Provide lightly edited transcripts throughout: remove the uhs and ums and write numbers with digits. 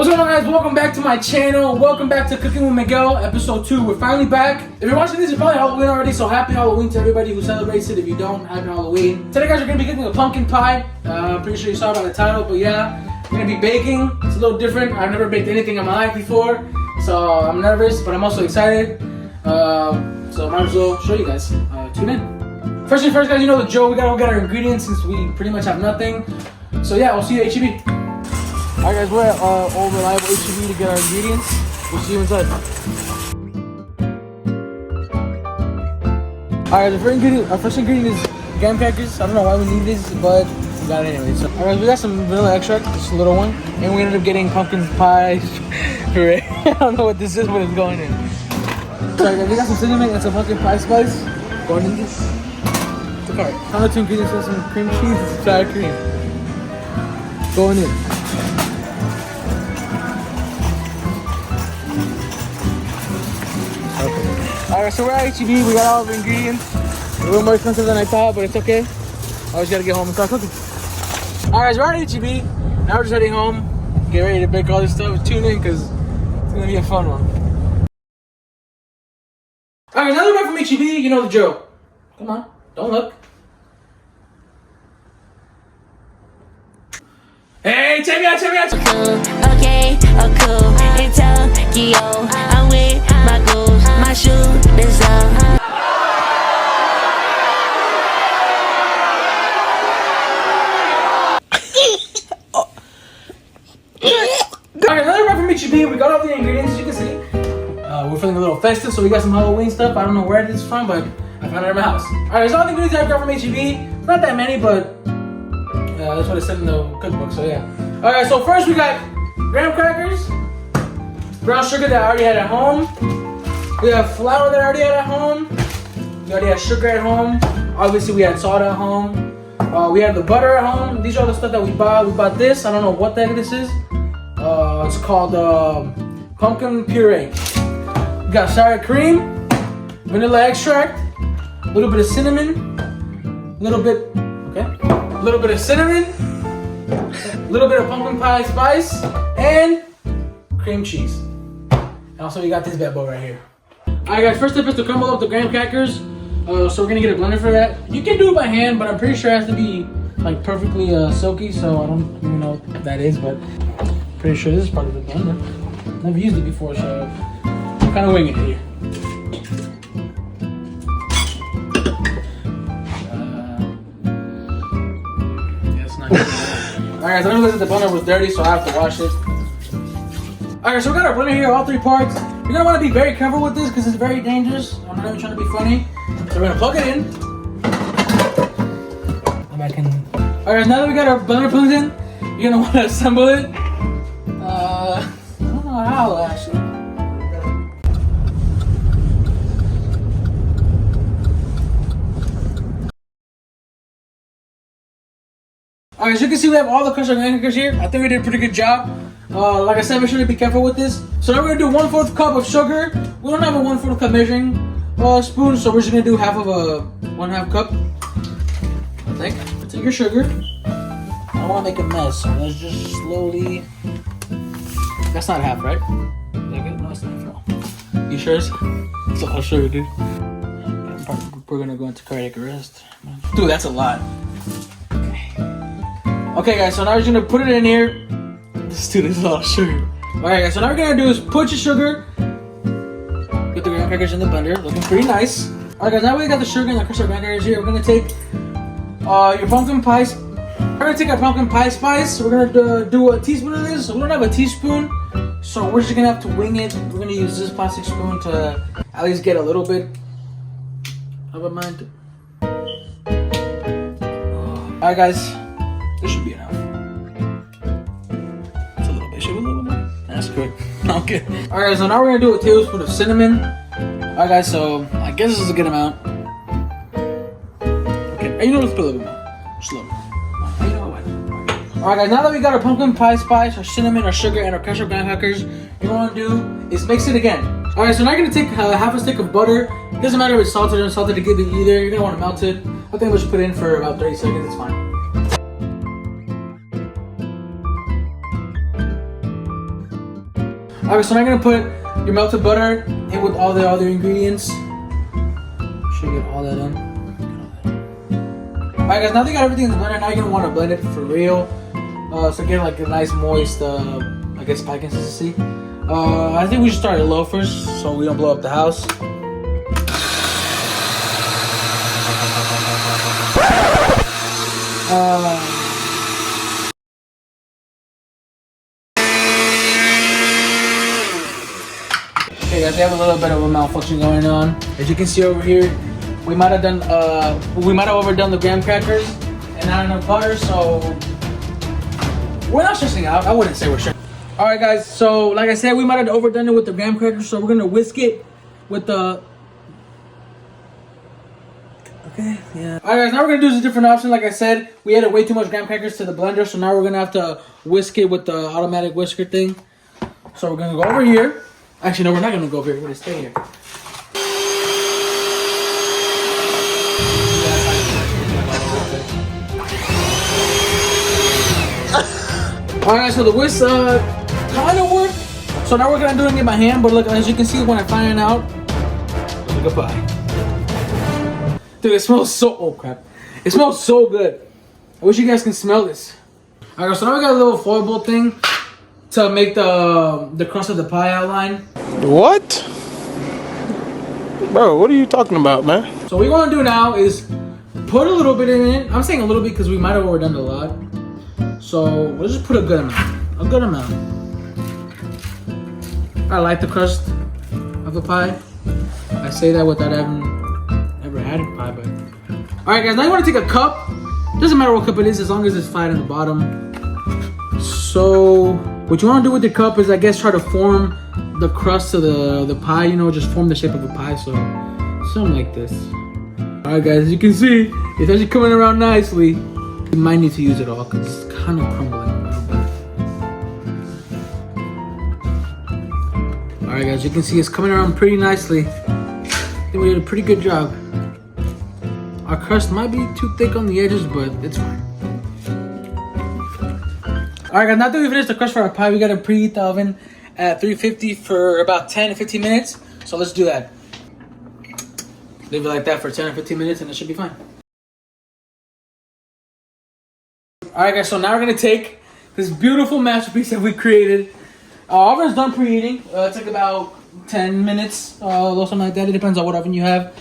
What's going on, guys? Welcome back to my channel. Welcome back to Cooking with Miguel, episode 2. We're finally back. If you're watching this, it's probably Halloween already, so happy Halloween to everybody who celebrates it. If you don't, happy Halloween. Today, guys, we're going to be cooking a pumpkin pie. I'm pretty sure you saw it by the title, but yeah, we're going to be baking. It's a little different. I've never baked anything in my life before, so I'm nervous, but I'm also excited. So I might as well show you guys. Tune in. First things first, guys, you know the drill. We got to get our ingredients since we pretty much have nothing. So yeah, we'll see you at HEB. Alright guys, we're at Old Reliable HEB to get our ingredients. We'll see you inside. Alright, our first ingredient is graham crackers. I don't know why we need this, but we got it anyway. So, alright, we got some vanilla extract, just a little one. And we ended up getting pumpkin pie puree. I don't know what this is, but it's going in. Sorry guys, we got some cinnamon and some pumpkin pie spice going in this. Alright, final two ingredients are some cream cheese and some sour cream. Going in. Alright, so we're at HEB, we got all the ingredients. A little more expensive than I thought, but it's okay. I always gotta get home and start cooking. Alright, so we're at HEB. Now we're just heading home. Get ready to bake all this stuff. Tune in, because it's gonna be a fun one. Alright, now that we're back from HEB, you know the drill. Come on, don't look. Hey, check me out, check me out. Okay, cool. In Tokyo, I'm with my goals, my shooters up. Alright, another wrap from HEB. We got all the ingredients, as you can see. We're feeling a little festive, so we got some Halloween stuff. I don't know where it is from, but I found it in my house. Alright, there's all the ingredients I got from HEB. Not that many, but that's what it said in the cookbook, so yeah. Alright, so first we got graham crackers, brown sugar that I already had at home. We have flour that I already had at home. We already had sugar at home. Obviously we had salt at home. We had the butter at home. These are the stuff that we bought. We bought this. I don't know what the heck this is. It's called pumpkin puree. We got sour cream, vanilla extract, a little bit of cinnamon, a little bit of cinnamon, a little bit of pumpkin pie spice, and cream cheese. And also we got this bad boy right here. Alright guys, first step is to crumble up the graham crackers. So we're gonna get a blender for that. You can do it by hand, but I'm pretty sure it has to be like perfectly silky, so I don't even know what that is, but pretty sure this is part of the blender. Never used it before, so I'm kind of winging it here. Alright, so I realized that the blender was dirty, so I have to wash it. Alright, so we got our blender here, all three parts. You're gonna want to be very careful with this because it's very dangerous. I'm not even trying to be funny. So we're gonna plug it in. Alright, now that we got our blender plugged in, you're gonna want to assemble it. I don't know how actually. Alright, as you can see, we have all the crushed graham crackers here. I think we did a pretty good job. Like I said, make sure to be careful with this. So now we're gonna do 1/4 cup of sugar. We don't have a 1/4 cup measuring spoon, so we're just gonna do half of a 1/2 cup. I think. Take your sugar. I don't wanna make a mess, so let's just slowly. That's not half, right? Is that good? No, it's not half. You sure? It's a lot of sugar, dude. We're gonna go into cardiac arrest. Dude, that's a lot. Okay guys, so now we're just gonna put it in here. This is a lot of sugar. Alright guys, so now what we're gonna do is put your sugar with the graham crackers in the blender. Looking pretty nice. Alright guys, now we got the sugar and the crushed graham crackers here. We're gonna take your pumpkin pie. We're gonna take our pumpkin pie spice. We're gonna do a teaspoon of this. We don't have a teaspoon, so we're just gonna have to wing it. We're gonna use this plastic spoon to at least get a little bit of amount. Alright guys. This should be enough. It's a little bit. Should be a little more. That's good. Okay. Alright, so now we're gonna do a tablespoon of cinnamon. Alright guys, so I guess this is a good amount. Okay. You know, let's put a little bit more. Just a little bit. You know what? Alright guys, now that we got our pumpkin pie spice, our cinnamon, our sugar, and our crushed graham crackers, what you wanna do is mix it again. Alright, so now you're gonna take half a stick of butter. It doesn't matter if it's salted or unsalted to give it either. You're gonna wanna melt it. I think we'll just put it in for about 30 seconds, it's fine. Alright, so now you're gonna put your melted butter in with all the other ingredients. Make sure you get all that in. Alright guys, now that you got everything in the blender, now you're gonna want to blend it for real. So get like a nice moist, I guess, pie consistency. I think we should start it low first so we don't blow up the house. Okay guys, we have a little bit of a malfunction going on. As you can see over here, we might have overdone the graham crackers and not enough butter, so we're not stressing out. I wouldn't say we're stressing. All right, guys. So, like I said, we might have overdone it with the graham crackers, so we're gonna whisk it with the. Okay. Yeah. All right, guys. Now we're gonna do a different option. Like I said, we added way too much graham crackers to the blender, so now we're gonna have to whisk it with the automatic whisker thing. So we're gonna go over here. Actually, no, we're not gonna go over here. We're gonna stay here. Alright, so the whisk kind of worked. So now we're gonna do it in my hand, but look, as you can see, when I find it out, look at pie. Dude, it smells so, oh crap. It smells so good. I wish you guys can smell this. Alright, so now we got a little foil bowl thing to make the crust of the pie outline. What? Bro, what are you talking about, man? So what we want to do now is put a little bit in it. I'm saying a little bit because we might have overdone it a lot. So we'll just put a good amount. A good amount. I like the crust of the pie. I say that without having ever had a pie, but. Alright guys, now you want to take a cup. Doesn't matter what cup it is as long as it's flat in the bottom. So what you want to do with the cup is, I guess, try to form the crust of the pie, you know, just form the shape of a pie. So something like this. Alright guys, as you can see, it's actually coming around nicely. You might need to use it all because it's kind of crumbling a little bit. Alright guys, you can see it's coming around pretty nicely. I think we did a pretty good job. Our crust might be too thick on the edges, but it's fine. Alright guys, now that we finished the crust for our pie, we gotta preheat the oven at 350 for about 10 to 15 minutes. So let's do that. Leave it like that for 10 or 15 minutes and it should be fine. Alright guys, so now we're gonna take this beautiful masterpiece that we created. Our oven's done preheating. It took about 10 minutes, or something like that. It depends on what oven you have.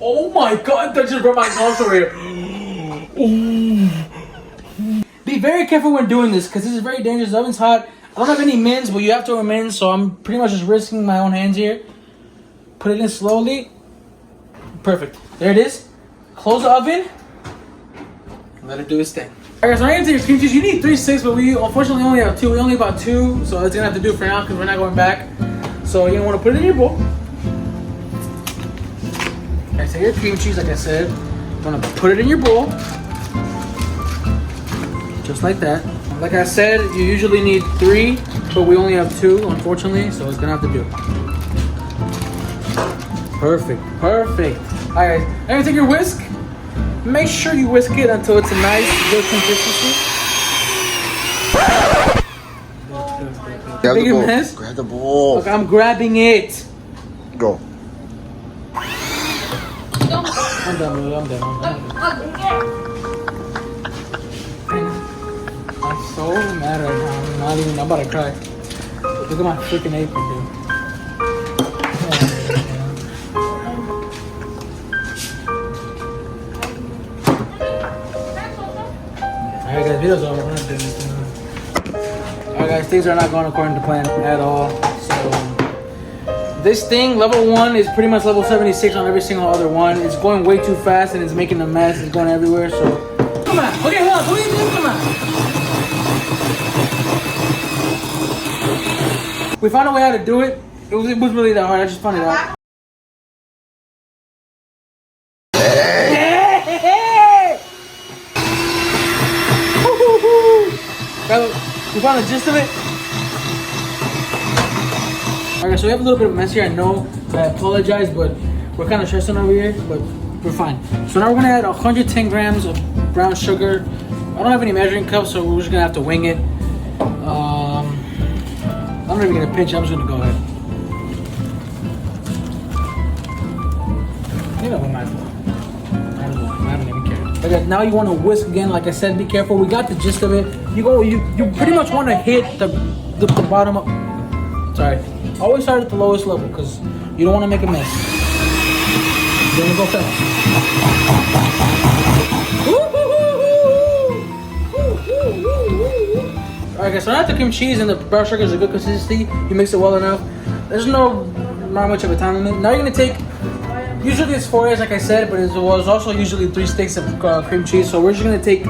Oh my god, that just brought my nose over here. Be very careful when doing this because this is very dangerous. The oven's hot. I don't have any mints, but you have to have mints, so I'm pretty much just risking my own hands here. Put it in slowly. Perfect. There it is. Close the oven. Let it do its thing. Alright, so I'm gonna take your cream cheese. You need 3 sticks, but we unfortunately only have 2. We only bought 2, so it's gonna have to do for now because we're not going back. So you're gonna want to put it in your bowl. Alright, so your cream cheese, like I said, you're gonna put it in your bowl. Just like that. Like I said, you usually need 3, but we only have 2, unfortunately, so it's gonna have to do. Perfect, perfect. Alright, now you're gonna take your whisk. Make sure you whisk it until it's a nice, good consistency. Grab Big the bowl. mess. Grab the bowl. Look, I'm grabbing it. Go. I'm done with it. I'm done. I'm so mad right now. I'm about to cry. Look at my freaking apron, dude. Alright guys, video's over. We're not doing this anymore. Alright guys, things are not going according to plan at all. So this thing, level 1, is pretty much level 76 on every single other one. It's going way too fast and it's making a mess. It's going everywhere, so come on. Okay, hold on. What are you doing? Come on. We found a way how to do it. It was really that hard. I just found it out. We found the gist of it. Alright, so we have a little bit of a mess here. I know, I apologize, but we're kind of stressing over here, but we're fine. So now we're gonna add 110 grams of brown sugar. I don't have any measuring cups, so we're just gonna have to wing it. not even gonna pinch. I'm just gonna go ahead. You know what, I don't even care. Okay, now you want to whisk again. Like I said, be careful. We got the gist of it. You pretty much want to hit the bottom of. Sorry. Always start at the lowest level because you don't want to make a mess. Then you go fast. Alright guys, so now the cream cheese and the brown sugar is a good consistency. You mix it well enough. There's not much of a time limit. Now you're gonna take, usually it's 4 eggs like I said, but it was also usually 3 sticks of cream cheese. So we're just gonna take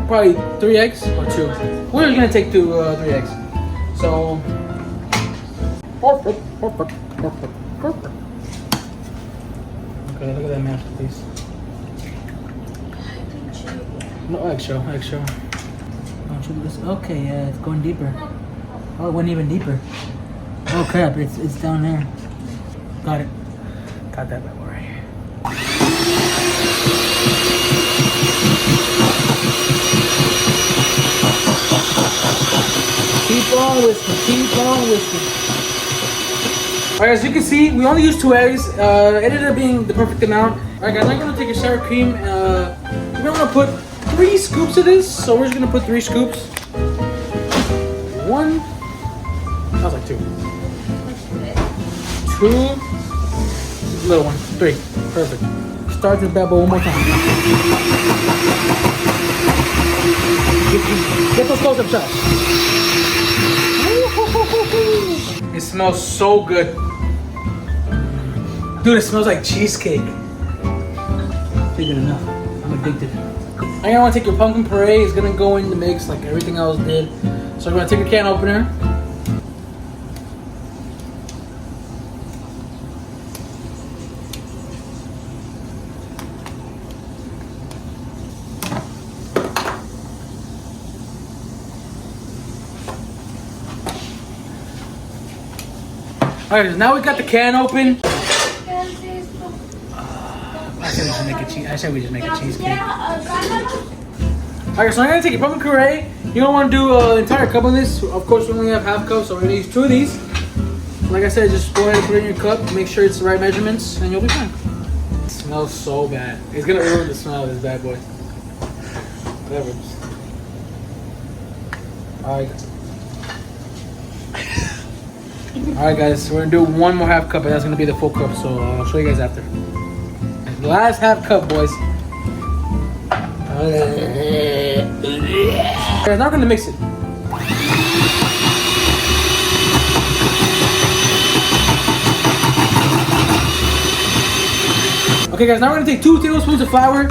probably 3 eggs or 2. We're just gonna take 3 eggs. So perfect. Okay, look at that masterpiece. No, extra. Okay, yeah, it's going deeper. Oh, it went even deeper. Oh crap, it's down there. Got it. Got that bad boy right here. Keep on whisking. Alright, as you can see, we only used 2 eggs. It ended up being the perfect amount. Alright guys, I'm gonna take your sour cream. We're gonna put 3 scoops of this. So we're just gonna put 3 scoops. 1. That was like 2. 2. Little one. 3. Perfect. Start this bad boy one more time. Get those close-up shots. It smells so good. Dude, it smells like cheesecake. Figured enough. I'm addicted. Now you're gonna want to take your pumpkin puree. It's gonna go in the mix like everything else did. So I'm gonna take a can opener. Alright, now we got the can open. I said we just make a cheesecake. Alright, so I'm gonna take your pumpkin puree. You don't want to do an entire cup of this. Of course, we only have half cup, so we're gonna use 2 of these. Like I said, just go ahead and put it in your cup. Make sure it's the right measurements, and you'll be fine. It smells so bad. It's gonna ruin the smell of this bad boy. Whatever. Alright guys, we're gonna do 1 more half cup, and that's gonna be the full cup, so I'll show you guys after. Last half cup, boys. Alright, now we're gonna mix it. Okay guys, now we're gonna take 2 tablespoons of flour.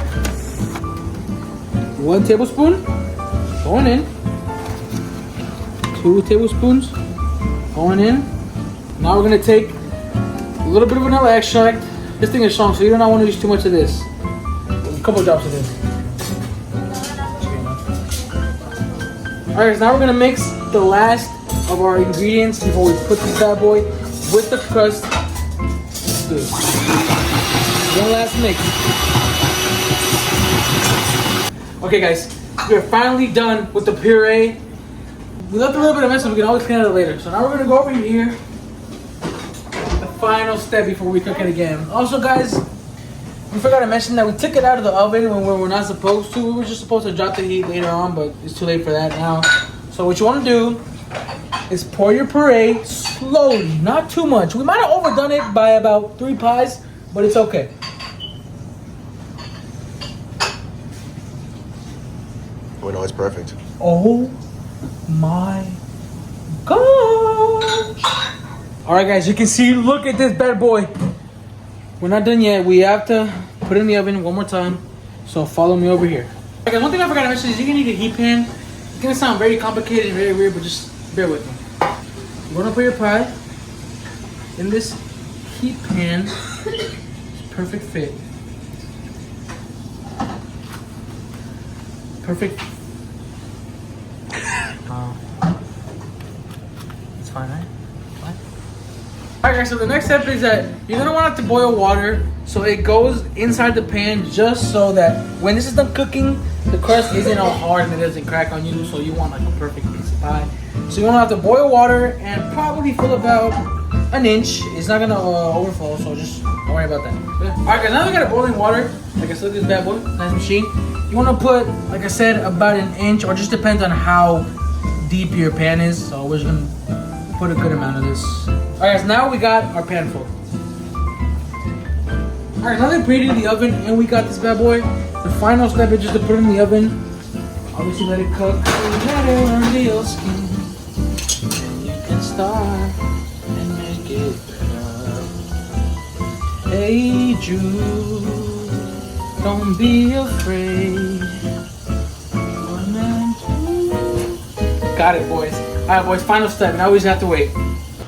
1 tablespoon going in. 2 tablespoons going in. Now we're gonna take a little bit of vanilla extract. This thing is strong, so you do not want to use too much of this. A couple of drops of this. Alright, so now we're gonna mix the last of our ingredients before we put this bad boy with the crust. Let's do it. One last mix. Okay guys, we're finally done with the puree. We left a little bit of mess, so we can always clean it later. So now we're gonna go over here. The final step before we cook it again. Also guys, we forgot to mention that we took it out of the oven when we were not supposed to. We were just supposed to drop the heat later on, but it's too late for that now. So what you want to do is pour your puree slowly, not too much. We might have overdone it by about 3 pies, but it's okay. Oh no, it's perfect. Oh my gosh. Alright guys, you can see, look at this bad boy. We're not done yet. We have to put it in the oven 1 more time. So follow me over here. Okay, guys, one thing I forgot to mention is you're gonna need a heat pan. It's gonna sound very complicated and very weird, but just bear with me. You're gonna put your pie in this heat pan. It's perfect fit. Perfect. It's fine, right? Fine. Alright guys, so the next step is that you're gonna want it to boil water so it goes inside the pan, just so that when this is done cooking, the crust isn't all hard and it doesn't crack on you, so you want like a perfect piece. the pie. So you want to have to boil water and probably fill about an inch. It's not gonna overflow, so just don't worry about that. Okay? All right, guys. Now we got a boiling water. Like I said, this bad boy, nice machine. You want to put, like I said, about an inch, or just depends on how deep your pan is. So we're just gonna put a good amount of this. All right, guys. Now we got our pan full. All right, now they preheated the oven, and we got this bad boy. The final step is just to put it in the oven. Obviously, let it cook. Let it under your skin. And you can start and make it better. Hey Jude, don't be afraid. Got it, boys. All right, boys. Final step. Now we just have to wait.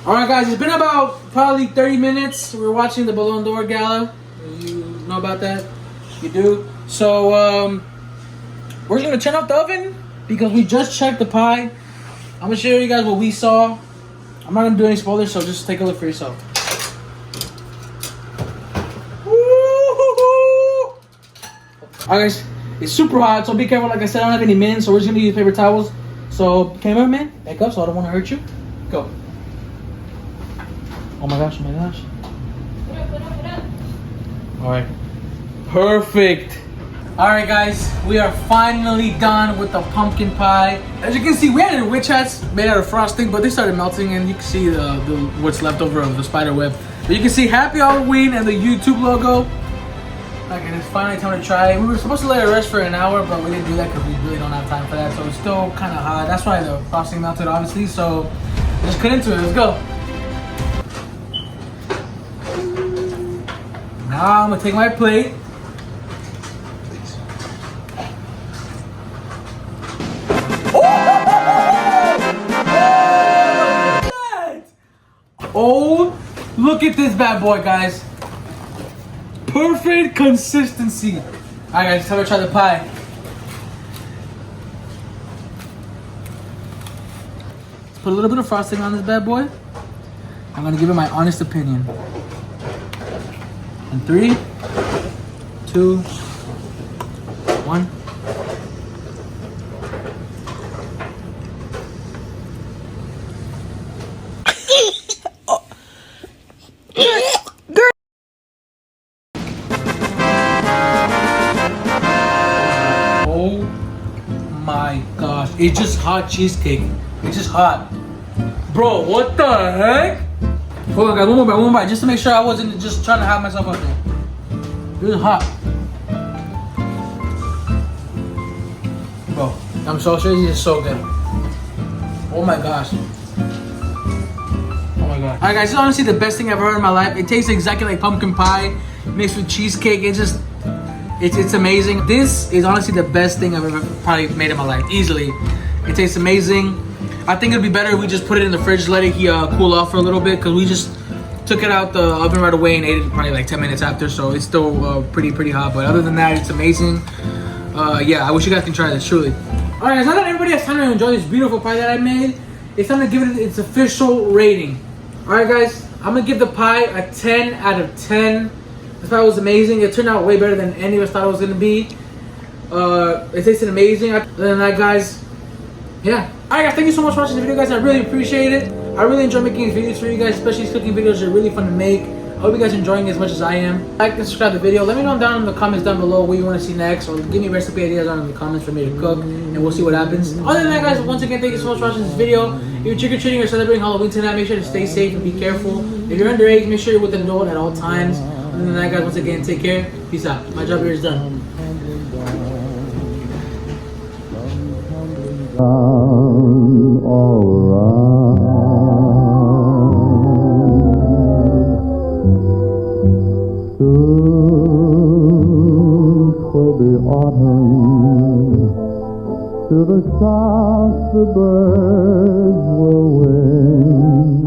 All right, guys. It's been about probably 30 minutes. We're watching the Ballon d'Or gala. You know about that? You do. So we're just gonna turn off the oven because we just checked the pie. I'm gonna show you guys what we saw. I'm not gonna do any spoilers, so just take a look for yourself. Alright, guys, it's super hot, so be careful. Like I said, I don't have any mints, so we're just gonna use paper towels. So, cameraman, back up, so I don't want to hurt you. Go. Oh my gosh! Oh my gosh! All right. Perfect. All right, guys, we are finally done with the pumpkin pie. As you can see, we had it in witch hats made out of frosting, but they started melting, and you can see the what's left over of the spider web. But you can see Happy Halloween and the YouTube logo. Okay, it's finally time to try it. We were supposed to let it rest for an hour, but we didn't do that because we really don't have time for that. So it's still kind of hot. That's why the frosting melted, obviously. So let's cut into it. Let's go. Now I'm gonna take my plate. Oh, look at this bad boy, guys. Perfect consistency. Alright, guys, it's time to try the pie. Let's put a little bit of frosting on this bad boy. I'm gonna give it my honest opinion. In 3, 2, 1. Oh my gosh, it's just hot cheesecake. It's just hot. Bro, what the heck? Hold on, guys, one more bite, just to make sure I wasn't just trying to have myself up there. It was hot. Bro, I'm so sure this is so good. Oh my gosh. Oh my god. Alright, guys, this is honestly the best thing I've ever heard in my life. It tastes exactly like pumpkin pie mixed with cheesecake. It's amazing. This is honestly the best thing I've ever probably made in my life, easily. It tastes amazing. I think it'd be better if we just put it in the fridge, let it cool off for a little bit, because we just took it out the oven right away and ate it probably like 10 minutes after, so it's still pretty hot. But other than that, it's amazing. Yeah, I wish you guys can try this, truly. All right, guys, now that everybody has time to enjoy this beautiful pie that I made, it's time to give it its official rating. All right, guys, I'm gonna give the pie a 10 out of 10. This pie was amazing. It turned out way better than any of us thought it was gonna be. It tasted amazing. Other than that, guys, yeah. Alright, guys, thank you so much for watching the video, guys. I really appreciate it. I really enjoy making these videos for you guys, especially these cooking videos. They're really fun to make. I hope you guys are enjoying it as much as I am. Like and subscribe to the video. Let me know down in the comments down below what you want to see next, or give me recipe ideas down in the comments for me to cook, and we'll see what happens. Other than that, guys, once again, thank you so much for watching this video. If you're trick-or-treating or celebrating Halloween tonight, make sure to stay safe and be careful. If you're underage, make sure you're with an adult at all times. Other than that, guys, once again, take care. Peace out. My job here is done. All around. Soon 'twill be autumn. To the south the birds will wing,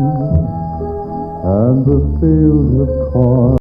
and the fields of corn